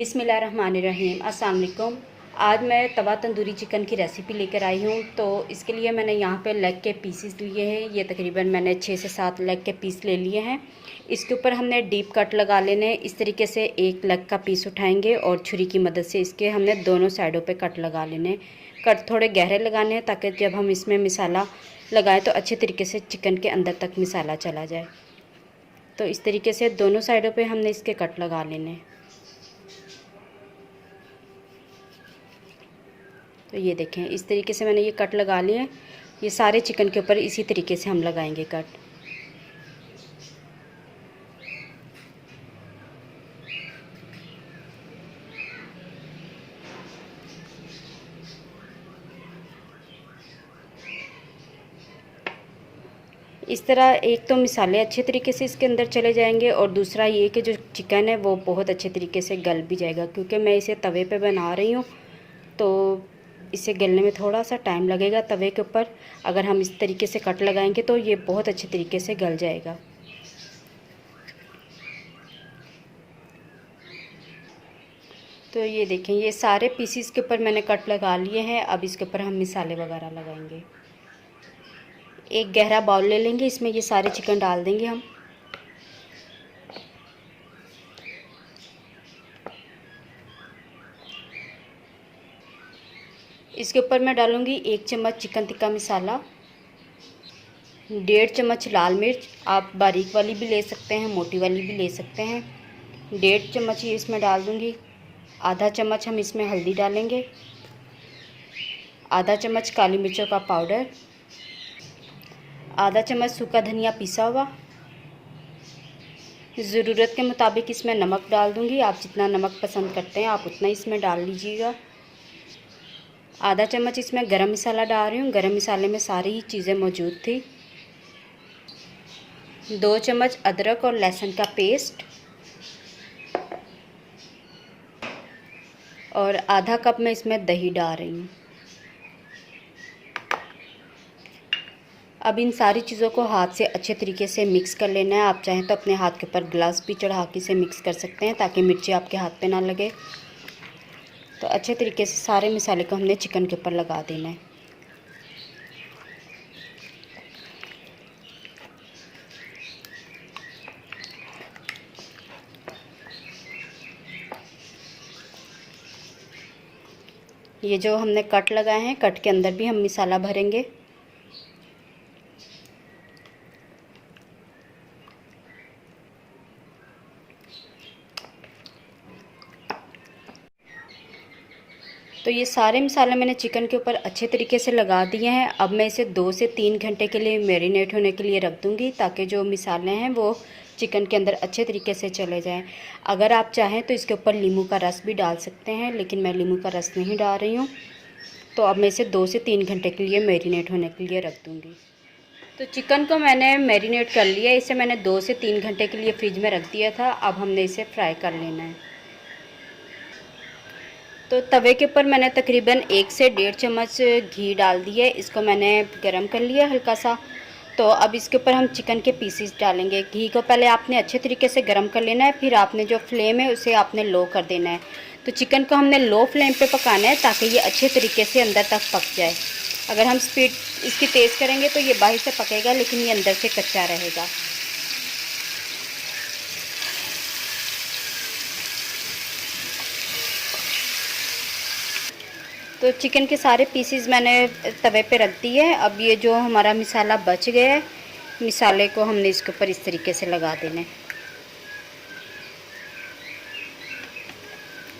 बिस्मिल्लाहिर्रहमानिर्रहीम। अस्सलाम वालेकुम। आज मैं तवा तंदूरी चिकन की रेसिपी लेकर आई हूँ। तो इसके लिए मैंने यहाँ पे लेग के पीसेस लिए हैं। ये तकरीबन मैंने 6 से 7 लेग के पीस ले लिए हैं। इसके ऊपर हमने डीप कट लगा लेने। इस तरीके से एक लेग का पीस उठाएंगे और छुरी की मदद से इसके हमने दोनों साइडों पे कट लगा लेने। कट थोड़े गहरे लगाने हैं ताकि जब हम इसमें मिसाला लगाएं तो अच्छे तरीके से चिकन के अंदर तक मिसाला चला जाए। तो इस तरीके से दोनों साइडों पे हमने इसके कट लगा लेने। तो ये देखें, इस तरीके से मैंने ये कट लगा लिए हैं। ये सारे चिकन के ऊपर इसी तरीके से हम लगाएंगे कट। इस तरह एक तो मिसाले अच्छे तरीके से इसके अंदर चले जाएंगे और दूसरा ये कि जो चिकन है वो बहुत अच्छे तरीके से गल भी जाएगा, क्योंकि मैं इसे तवे पे बना रही हूँ तो इसे गलने में थोड़ा सा टाइम लगेगा तवे के ऊपर। अगर हम इस तरीके से कट लगाएंगे तो ये बहुत अच्छे तरीके से गल जाएगा। तो ये देखें, ये सारे पीसीस के ऊपर मैंने कट लगा लिए हैं। अब इसके ऊपर हम मिसाले वगैरह लगाएंगे। एक गहरा बाउल ले लेंगे, इसमें ये सारे चिकन डाल देंगे हम। इसके ऊपर मैं डालूँगी 1 चम्मच चिकन टिक्का मसाला, 1.5 चम्मच लाल मिर्च। आप बारीक वाली भी ले सकते हैं, मोटी वाली भी ले सकते हैं। 1.5 चम्मच ये इसमें डाल दूँगी। आधा चम्मच हम इसमें हल्दी डालेंगे, आधा चम्मच काली मिर्चों का पाउडर, आधा चम्मच सूखा धनिया पिसा हुआ। ज़रूरत के मुताबिक इसमें नमक डाल दूँगी। आप जितना नमक पसंद करते हैं आप उतना इसमें डाल लीजिएगा। आधा चम्मच इसमें गरम मसाला डाल रही हूँ। गरम मसाले में सारी ही चीज़ें मौजूद थी। 2 चम्मच अदरक और लहसुन का पेस्ट और आधा कप मैं इसमें दही डाल रही हूँ। अब इन सारी चीज़ों को हाथ से अच्छे तरीके से मिक्स कर लेना है। आप चाहें तो अपने हाथ के ऊपर ग्लास भी चढ़ा के इसे मिक्स कर सकते हैं ताकि मिर्ची आपके हाथ पे ना लगे। तो अच्छे तरीके से सारे मसाले को हमने चिकन के ऊपर लगा देना है। ये जो हमने कट लगाए हैं, कट के अंदर भी हम मसाला भरेंगे। तो ये सारे मसाले मैंने चिकन के ऊपर अच्छे तरीके से लगा दिए हैं। अब मैं इसे 2 से 3 घंटे के लिए मैरिनेट होने के लिए रख दूँगी ताकि जो मसाले हैं वो चिकन के अंदर अच्छे तरीके से चले जाएं। अगर आप चाहें तो इसके ऊपर नींबू का रस भी डाल सकते हैं, लेकिन मैं नींबू का रस नहीं डाल रही हूँ। तो अब मैं इसे 2 से 3 घंटे के लिए मैरिनेट होने के लिए रख दूँगी। तो चिकन को मैंने मैरिनेट कर लिया। इसे मैंने 2 से 3 घंटे के लिए फ्रिज में रख दिया था। अब हमने इसे फ्राई कर लेना है। तो तवे के ऊपर मैंने तकरीबन 1 से 1.5 चम्मच घी डाल दिया। इसको मैंने गरम कर लिया हल्का सा। तो अब इसके ऊपर हम चिकन के पीसेस डालेंगे। घी को पहले आपने अच्छे तरीके से गरम कर लेना है, फिर आपने जो फ्लेम है उसे आपने लो कर देना है। तो चिकन को हमने लो फ्लेम पे पकाना है ताकि ये अच्छे तरीके से अंदर तक पक जाए। अगर हम स्पीड इसकी तेज़ करेंगे तो ये बाहर से पकेगा, लेकिन ये अंदर से कच्चा रहेगा। तो चिकन के सारे पीसेस मैंने तवे पे रख दिए है। अब ये जो हमारा मसाला बच गया है, मसाले को हमने इसके ऊपर इस तरीके से लगा देना है।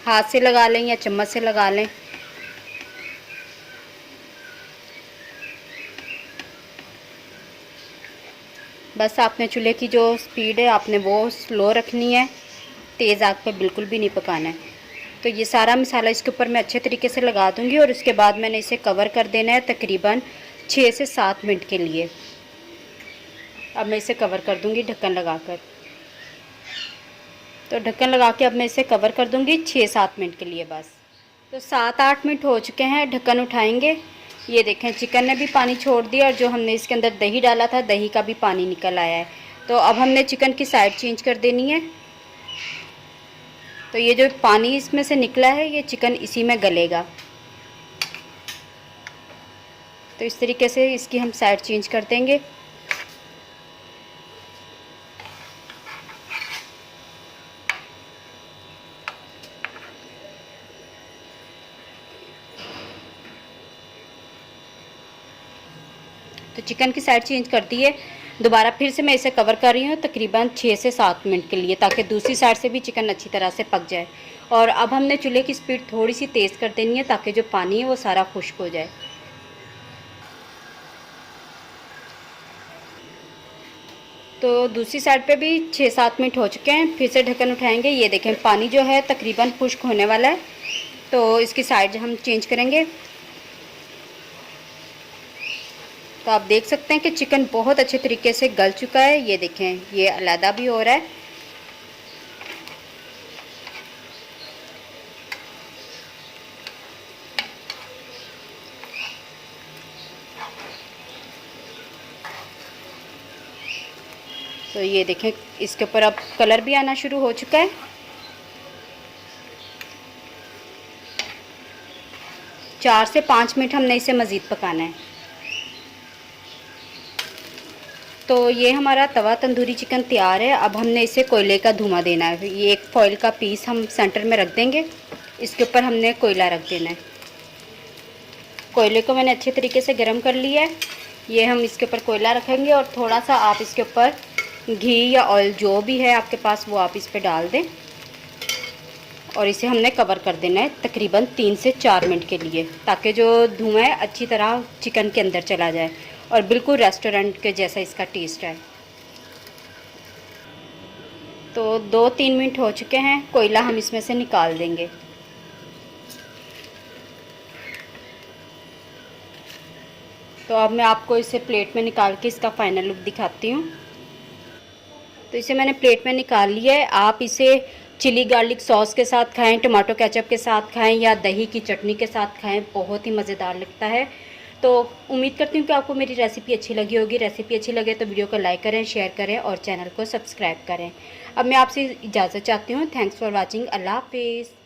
हाथ से लगा लें या चम्मच से लगा लें। बस आपने चूल्हे की जो स्पीड है आपने वो स्लो रखनी है, तेज़ आग पे बिल्कुल भी नहीं पकाना है। तो ये सारा मसाला इसके ऊपर मैं अच्छे तरीके से लगा दूंगी और उसके बाद मैंने इसे कवर कर देना है तकरीबन 6 से 7 मिनट के लिए। अब मैं इसे कवर कर दूंगी ढक्कन लगाकर। तो ढक्कन लगा के अब मैं इसे कवर कर दूंगी 6-7 मिनट के लिए बस। तो 7-8 मिनट हो चुके हैं। ढक्कन उठाएंगे। ये देखें, चिकन ने भी पानी छोड़ दिया और जो हमने इसके अंदर दही डाला था, दही का भी पानी निकल आया है। तो अब हमने चिकन की साइड चेंज कर देनी है। तो ये जो पानी इसमें से निकला है ये चिकन इसी में गलेगा। तो इस तरीके से इसकी हम साइड चेंज कर देंगे। तो चिकन की साइड चेंज कर दी है। दोबारा फिर से मैं इसे कवर कर रही हूँ तकरीबन 6 से 7 मिनट के लिए, ताकि दूसरी साइड से भी चिकन अच्छी तरह से पक जाए। और अब हमने चूल्हे की स्पीड थोड़ी सी तेज़ कर देनी है ताकि जो पानी है वो सारा खुश्क हो जाए। तो दूसरी साइड पे भी 6-7 मिनट हो चुके हैं। फिर से ढक्कन उठाएंगे। ये देखें पानी जो है तकरीबन खुश्क होने वाला है। तो इसकी साइड हम चेंज करेंगे। तो आप देख सकते हैं कि चिकन बहुत अच्छे तरीके से गल चुका है। ये देखें ये अलग भी हो रहा है। तो ये देखें इसके ऊपर अब कलर भी आना शुरू हो चुका है। चार से 5 मिनट हमने इसे मज़ीद पकाना है। तो ये हमारा तवा तंदूरी चिकन तैयार है। अब हमने इसे कोयले का धुआं देना है। ये एक फॉइल का पीस हम सेंटर में रख देंगे। इसके ऊपर हमने कोयला रख देना है। कोयले को मैंने अच्छे तरीके से गर्म कर लिया है। ये हम इसके ऊपर कोयला रखेंगे और थोड़ा सा आप इसके ऊपर घी या ऑयल जो भी है आपके पास वो आप इस पर डाल दें। और इसे हमने कवर कर देना है तकरीबन 3 से 4 मिनट के लिए, ताकि जो धुआं है अच्छी तरह चिकन के अंदर चला जाए और बिल्कुल रेस्टोरेंट के जैसा इसका टेस्ट है। तो 2-3 मिनट हो चुके हैं। कोयला हम इसमें से निकाल देंगे। तो अब मैं आपको इसे प्लेट में निकाल के इसका फाइनल लुक दिखाती हूँ। तो इसे मैंने प्लेट में निकाल लिया है। आप इसे चिली गार्लिक सॉस के साथ खाएं, टमाटो केचप के साथ खाएं या दही की चटनी के साथ खाएं, बहुत ही मज़ेदार लगता है। तो उम्मीद करती हूँ कि आपको मेरी रेसिपी अच्छी लगी होगी। रेसिपी अच्छी लगे तो वीडियो को लाइक करें, शेयर करें और चैनल को सब्सक्राइब करें। अब मैं आपसे इजाज़त चाहती हूँ। Thanks for watching. अल्लाह हाफिज़।